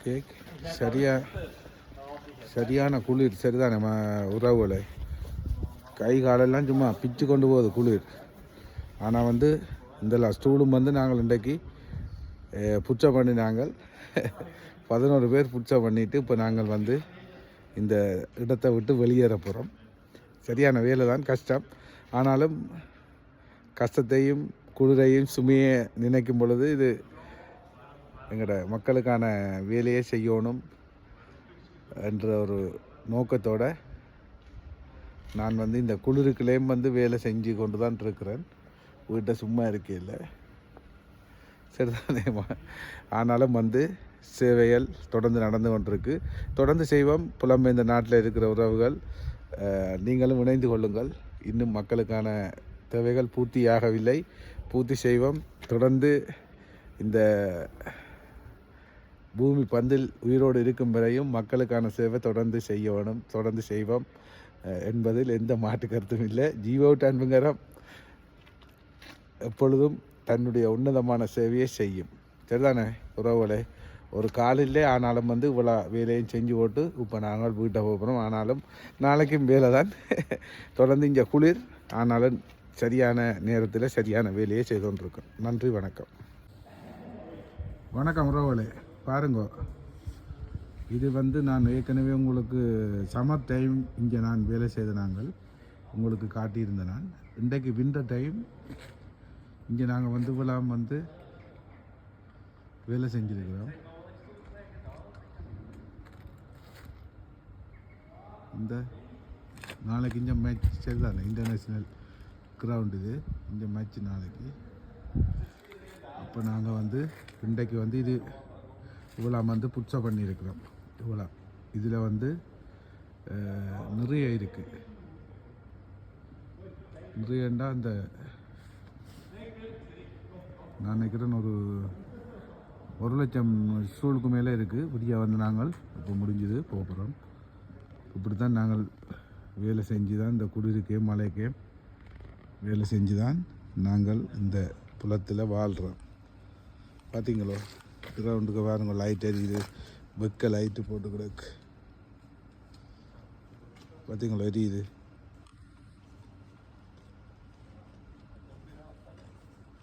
Cake சரியான குளிர் சரிதான் நம்ம உறவுகளை கை காலெல்லாம் சும்மா பிச்சு கொண்டு போகுது குளிர். ஆனால் வந்து இந்த ஸ்டூலும் வந்து நாங்கள் இன்றைக்கு புச்சை பண்ணினாங்கள் 11 பேர் புச்சை பண்ணிவிட்டு இப்போ நாங்கள் வந்து இந்த இடத்தை விட்டு வெளியேற போகிறோம். சரியான வேலை தான், கஷ்டம். ஆனாலும் கஷ்டத்தையும் குளிரையும் சுமையை நினைக்கும் பொழுது இது எங்களோட மக்களுக்கான வேலையை செய்யணும் என்ற ஒரு நோக்கத்தோடு நான் வந்து இந்த குளிருக்குள்ளேயும் வந்து வேலை செஞ்சு கொண்டு தான் இருக்கிறேன். வீட்டை சும்மா இருக்கையில் சரிதானே. ஆனாலும் வந்து சேவைகள் தொடர்ந்து நடந்து கொண்டிருக்கு. தொடர்ந்து செய்வோம். புலம்பெயர்ந்த நாட்டில் இருக்கிற உறவுகள் நீங்களும் இணைந்து கொள்ளுங்கள். இன்னும் மக்களுக்கான தேவைகள் பூர்த்தியாகவில்லை, பூர்த்தி செய்வோம். தொடர்ந்து இந்த பூமி பந்தில் உயிரோடு இருக்கும் வரையும் மக்களுக்கான சேவை தொடர்ந்து செய்யணும், தொடர்ந்து செய்வோம் என்பதில் எந்த மாற்று கருத்தும் இல்லை. ஜீவோட் அன்புங்கரம் எப்பொழுதும் தன்னுடைய உன்னதமான சேவையை செய்யும். சரிதானே உறவுகளே. ஒரு காலிலே ஆனாலும் வந்து இவ்வளோ வேலையும் செஞ்சு போட்டு இப்போ நாங்கள் வீட்டை போகிறோம். ஆனாலும் நாளைக்கும் வேலை தான். தொடர்ந்து இங்கே குளிர், ஆனாலும் சரியான நேரத்தில் சரியான வேலையை செய்து கொண்டிருக்கோம். நன்றி, வணக்கம். வணக்கம் உறவுகளே. பாருங்க, இது வந்து நான் ஏற்கனவே உங்களுக்கு சம்மர் டைம் இங்கே நான் வேலை செய்த நாங்கள் உங்களுக்கு காட்டியிருந்தேன். நான் இன்றைக்கு விண்டர் டைம் இங்கே நாங்கள் வந்து விழாம் வந்து வேலை செஞ்சுருக்கிறோம். இந்த நாளைக்கு இங்கே மேட்ச் சரிதானே, இன்டர்நேஷ்னல் கிரவுண்ட் இது. இந்த மேட்ச் நாளைக்கு. அப்போ நாங்கள் வந்து இன்றைக்கு வந்து இது இவ்வளோ வந்து புட்சா பண்ணியிருக்கிறோம். இவ்வளோ இதில் வந்து நிறைய இருக்குது. நிறையண்டா அந்த நான் நினைக்கிறேன் ஒரு 1,00,000 ஸ்டூலுக்கு மேலே இருக்குது. புதிய வந்து நாங்கள் இப்போ முடிஞ்சது போகிறோம். இப்படி தான் நாங்கள் வேலை செஞ்சு தான் இந்த குளிருக்கே மழைக்கே வேலை செஞ்சு தான் நாங்கள் இந்த புலத்தில் வாழ்கிறோம். பார்த்தீங்களோ கிரவுண்டுக்கு பாருங்க, லைட் எரியுது, வெக்க லைட்டு போட்டு கிடக்கு. பார்த்தீங்களோ எரியுது.